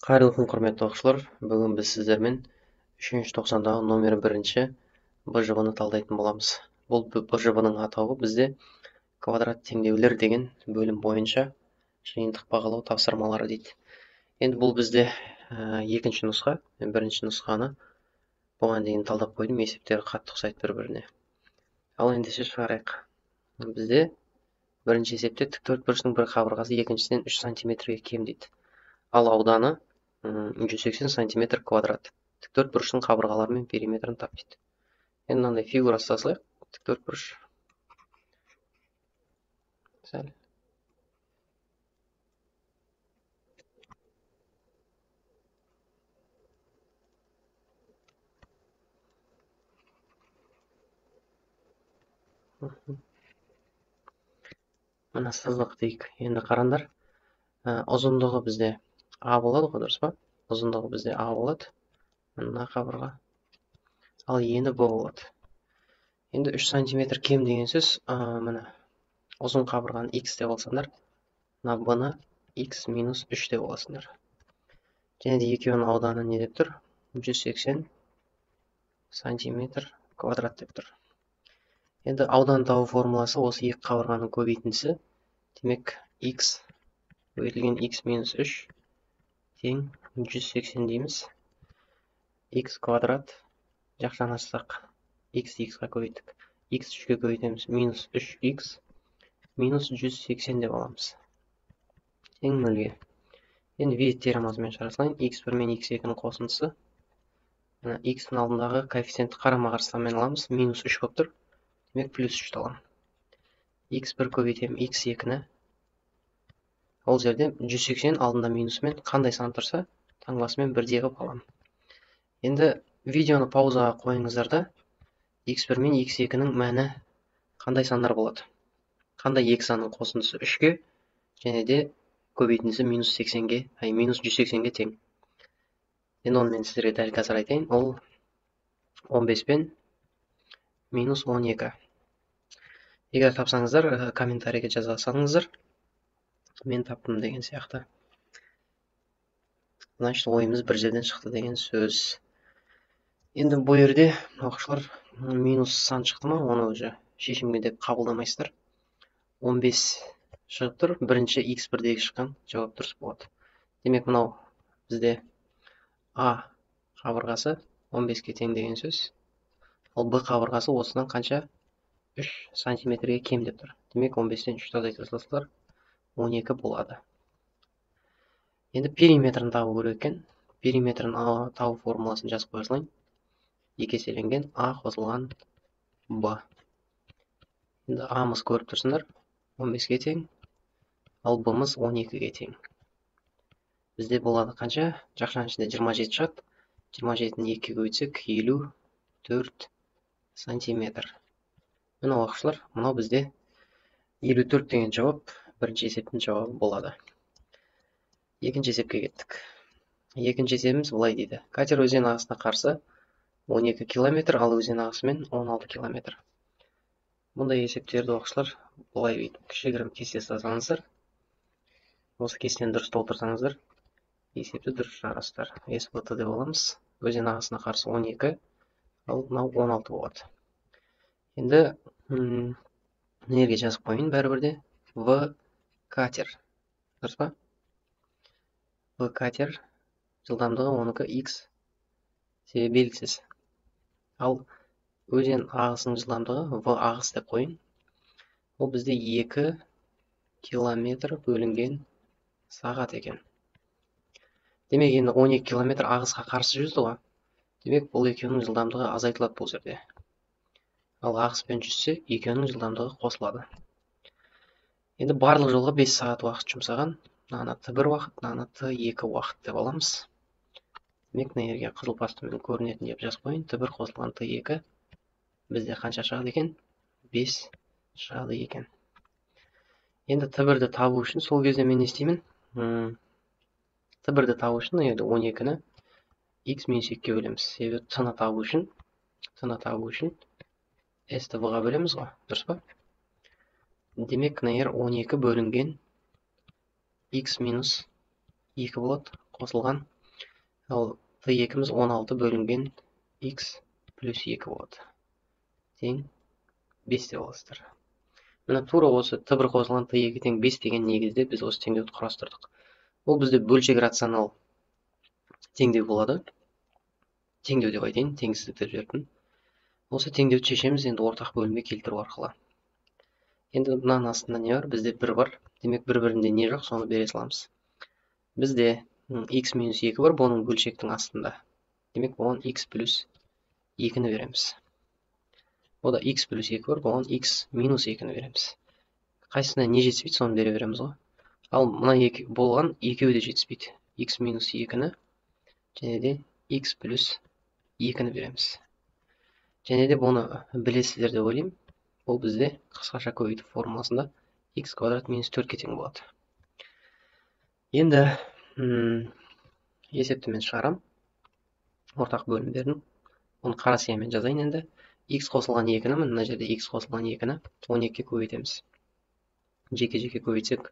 Қайырлы күн, құрметті оқушылар. Бүгін біз сіздермен 3-ші тоқсандағы номері 1-ші БЖБ-ны талдайтын боламыз. Бұл БЖБ-ның атауы бізде квадрат теңдеулер деген бөлім бойынша жиынтық бағалау тапсырмалары дейді. Енді бұл бізде екінші нұсқа, бірінші нұсқаны бұған дейін талдап қойдым, есептері қатты ұқсайды бір-біріне. Ал ендеше шығарайық. Бізде бірінші есепте тіктөртбұрыштың бір қабырғасы екіншісінен 3 сантиметрге кем дейді. Ал ауданы 180 сантиметр квадрат. Тіктөртбұрыштың қабырғалары мен периметрін тап дейді. Енді мынандай фигура салайық. Тіктөртбұрыш. Сәл. Мына сызық дейік. Енді қараңдар. Ұзындығы бізде А болады ғой, дұрыс па? Ұзындығы бізде А болады. Мына қабырға. Ал ені Б болады. Енді 3 сантиметр кем деген сөз, мына ұзын қабырғаны X деп алсаңдар, мына Б-ны X минус 3 деп аласыңдар. Және де екеуінің ауданы не деп тұр? 180 сантиметр квадрат деп тұр. Енді аудан табу формуласы осы екі қабырғаның көбейтіндісі. Демек, X көбейтілген X минус 3 тең 180 дейміз. X квадрат жақтан ашсақ, X X-ға көбейттік. X 3-ге көбейтеміз. Минус 3X минус 180 деп аламыз. Тең 0-ге. Енді вет теоремасымен шығарсылайын. X1 мен X2-ның қосындысы. X-ның алдындағы коэффициентті қарама-қарсыдан аламыз. Минус 3 болып тұр. Демек, плюс 3 аламын. X1 көбейтем X2-ні. Ол жерде 180 алдында минусымен қандай сан тұрса, таңбасымен бірдей қылып аламын. Енді видеоны паузаға қойыңыздар да, X1 мен X2-ның мәні қандай сандар болады? Қандай екі санның қосындысы 3-ге, және де көбейтіндісі минус 80-ге, минус 180-ге тең. Енді оны мен сіздерге дәл қазір айтайын. Ол 15 пен минус 12. Егер тапсаңыздар, комментарийге жаза салыңыздар. Мен таптым деген сияқты. Значит, ойымыз бір жерден шықты деген сөз. Енді бұл жерде оқушылар минус сан шықты ма, оны уже шешімге деп қабылдамайсыздар. 15 шығып тұр. Бірінші X1-дегі шыққан жауап дұрыс болады. Демек, мынау бізде А қабырғасы 15-ге тең деген сөз. Ал Б қабырғасы осыдан қанша? 3 сантиметрге кем деп тұр. Демек, 15-тен 3 азайта салсалар 12 болады. Енді периметрін табу керек екен. Периметрін табу формуласын жазып қоя салайын. 2 еселенген А қосылған Б. Енді А-мыз көріп тұрсыңдар, 15-ге тең, ал Б-мыз 12-ге тең. Бізде болады қанша? Жақшаның ішінде 27 шығады. 27-ні 2-ге көбейтсек, 54 сантиметр. Мына оқушылар, мынау бізде 54 деген жауап бірінші есептің жауабы болады. Екінші есепке кеттік. Екінші есебіміз былай дейді. Катер өзен ағысына қарсы 12 километр, ал өзен ағысымен 16 километр. Мұндай есептерді оқушылар былай кішігірім кесте жазыңыздар. Осы кестені дұрыс толтырсаңыздар, есепті дұрыс шығарасыздар. СВТ деп аламыз. Өзен ағысына қарсы 12, ал мынау 16 болады. Енді нерге жазып қойын бәрібірде? В катер. Дұрыс па? В катер жылдамдығы 12 X себебі белгісіз. Ал өзен ағысының жылдамдығы В ағыс деп қойын. Ол бізде 2 километр бөлінген сағат екен. Демек, енді 12 километр ағысқа қарсы жүзді ғой. Демек, бұл екеуінің жылдамдығы азайтылады бұл жерде. Ал ағыспен жүзсе, екеуінің жылдамдығы қосылады. Енді барлық жолға 5 сағат уақыт жұмсаған. Мынаны Т1 уақыт, мынаны Т2 уақыт деп аламыз. Демек, мына жерге қызыл бастымен көрінетін деп жазып қойын. Т1 қосылған Т2 бізде қанша шығады екен? 5 шығады екен. Енді Т1-ді табу үшін сол кезде мен не істеймін? Т1-ді табу үшін 12-ні X минус 2-ге бөлеміз. Себебі Т-ны табу үшін S-ті В-ға бөлеміз ғой, дұрыс па? Демек, мына жер 12 бөлінген X минус 2 болады. қосылған. Ал t2-міз 16 бөлінген x плюс 2 болады. Тең 5 деп аласыздар. Мына тура осы t1 қосылған t2 тең 5 деген негізде біз осы теңдеуді құрастырдық. Ол бізде бөлшек рационал теңдеу болады. Теңдеу деп айтайын, теңсіздік деп жібердім. Осы теңдеуді шешеміз енді ортақ бөлімге келтіру арқылы. Енді мынаның астында не бар? Бізде 1 бар. Демек, бір-бірінде не жоқ, соны бере саламыз. Бізде x минус 2 бар, бұның бөлшектің астында. Демек, бұған x плюс 2-ні береміз. Ода x плюс 2 бар, бұған x минус 2-ні береміз. Қайсысына не жетіспейді, соны бере береміз ғой. Ал мына болған екеуі де жетіспейді. x минус 2-ні және де x плюс 2-ні береміз. Және де бұны білесіздер деп ойлаймын. Бұл бізде қысқаша көбейту формуласында x квадрат минус 4-ке тең болады. Енді есепті мен шығарам. Ортақ бөлімдердің. Оны қара сиямен жазайын енді. X қосылған 2-ні, мына жерде x қосылған 2-ні 12-ке көбейтеміз. Жеке-жеке көбейтсек,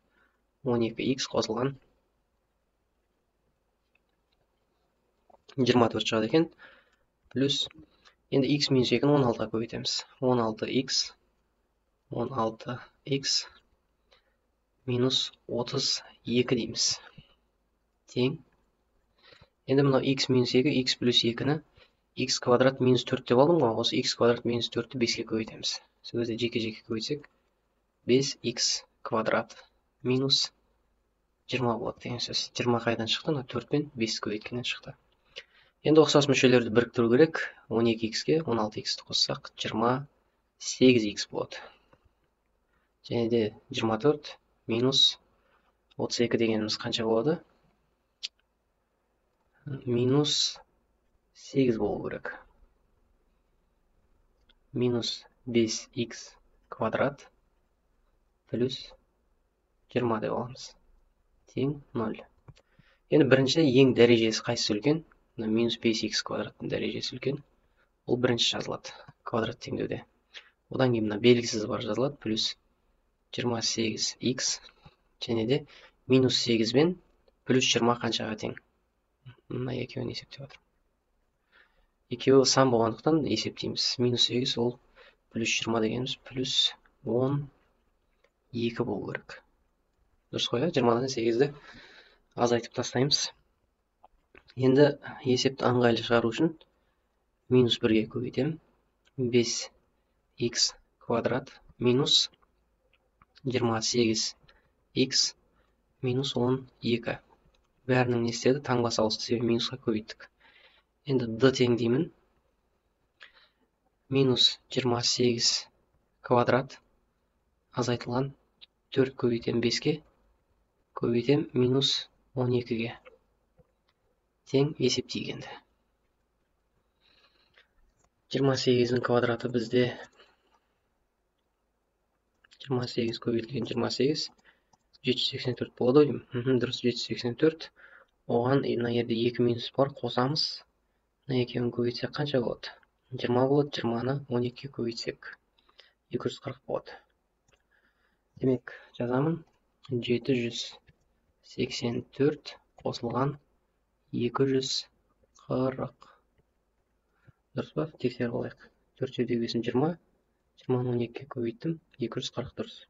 12x қосылған 24 шығады екен. Плюс, енді x минус 2-ні 16-ға көбейтеміз. 16x минус 32 дейміз. Тең. Енді мынау x минус 2, x плюс 2-ні x квадрат минус 4 деп алдым ғой. Осы x квадрат минус 4-ті 5-ке көбейтеміз. Сол кезде жеке-жеке көбейтсек, 5x квадрат минус 20 болады деген сөз. 20 қайдан шықты? 4 пен 5 көбейткеннен шықты. Енді ұқсас мүшелерді біріктіру керек. 12x-ке 16x-ті қоссақ, 28x болады. Және де 24 минус 32 дегеніміз қанша болады? Минус 8 болу керек. Минус 5x квадрат плюс 20 деп аламыз. Тең 0. Енді бірінші ең дәрежесі қайсысы үлкен? Минус 5x квадраттың дәрежесі үлкен. Ол бірінші жазылады квадрат теңдеуде. Одан кейін мына белгісіз бар жазылады. Плюс 28x және де минус 8 бен плюс 20 қаншаға тең? Мына екеуін есептеп жатырмын. Екеуі сан болғандықтан есептейміз. Минус 8 ол плюс 20 дегеніміз плюс 12 болу керек. Дұрыс қой, 20-дан 8-ді азайтып тастаймыз. Енді есепті ыңғайлы шығару үшін минус 1-ге көбейтемін. 5x квадрат минус 28x минус 12. Бәрінің не істеді? Таңбасы ауысты, себебі минусқа көбейттік. Енді d тең деймін. Минус 28 квадрат азайтылған 4 көбейтем 5-ке, көбейтем минус 12-ге. Тең есептейік енді. 28-дің квадраты бізде 28 көбейтілген 28, 784 болады ойым. Дұрыс, 784. Оған мына жерде 2 минус бар, қосамыз. Мына екеуін көбейтсек қанша болады? 20 болады, 20-ны 12-ге көбейтсек 240 болады. Демек, жазамын. 784 қосылған 240. Дұрыс па? Тексеріп алайық. 4-7-20, 20-ны 12-ге көбейттім, 240 дұрыс.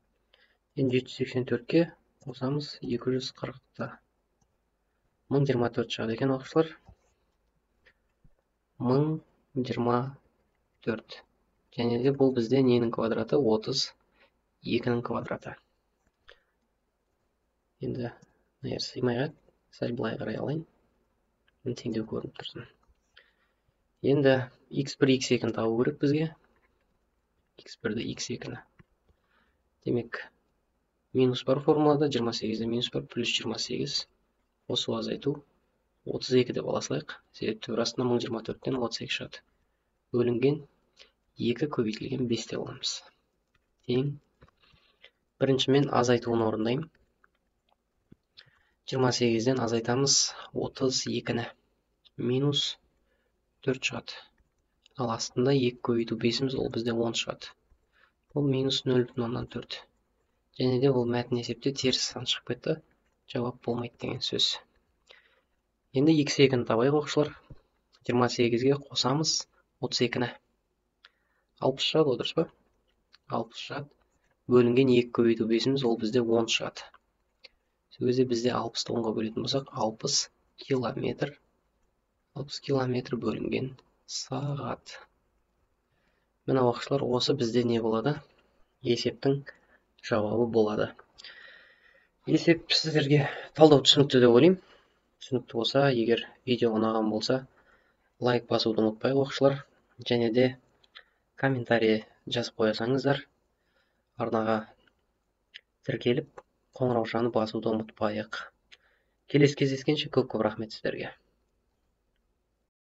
Енді 784-ке қосамыз 240-та. 1024 шығады екен оқушылар. 1024. Және де бұл бізде ненің квадраты? 32-нің квадраты. Енді сыймайға сәл былай қарай алайын. Теңдеу көрініп тұрсын. Енді x1, x2-ні табу керек бізге. x1-ді, x2-ні. Демек, минус бар формулада, 28-де минус бар, плюс 28. Қосу азайту 32 деп аласылайық. Себебі түбір астына 1024-тен 32 шығады. Бөлінген 2 көбейтілген 5 деп аламыз. Тең. Бірінші мен азайтуын орындайым. 28-ден азайтамыз 32-ні. Минус 4 шығады. Ал астында 2 көбейту 5-іміз, ол бізде 10 шығады. Бұл минус 0,4. Және де бұл мәтін есепте теріс сан шығып кетті. Жауап болмайды деген сөз. Енді x2-ні табайық оқушылар. 28-ге қосамыз 32-ні. 60 шығады, о дұрыс па? 60 шығады. Бөлінген 2 көбейту 5-іміз, ол бізде 10 шығады. Сол кезде бізде 60-ты 10-ға бөлетін болсақ, 60 километр. 60 километр бөлінген сағат. Мына оқушылар, осы бізде не болады? Есептің жауабы болады. Есеп сіздерге талдау түсінікті деп ойлаймын. Түсінікті болса, егер видео ұнаған болса, лайк басуды ұмытпайық оқушылар. Және де комментарий жазып қойсаңыздар, арнаға тіркеліп, қоңыраушаны басуды ұмытпайық. Келесі кездескенше көп рахмет сіздерге.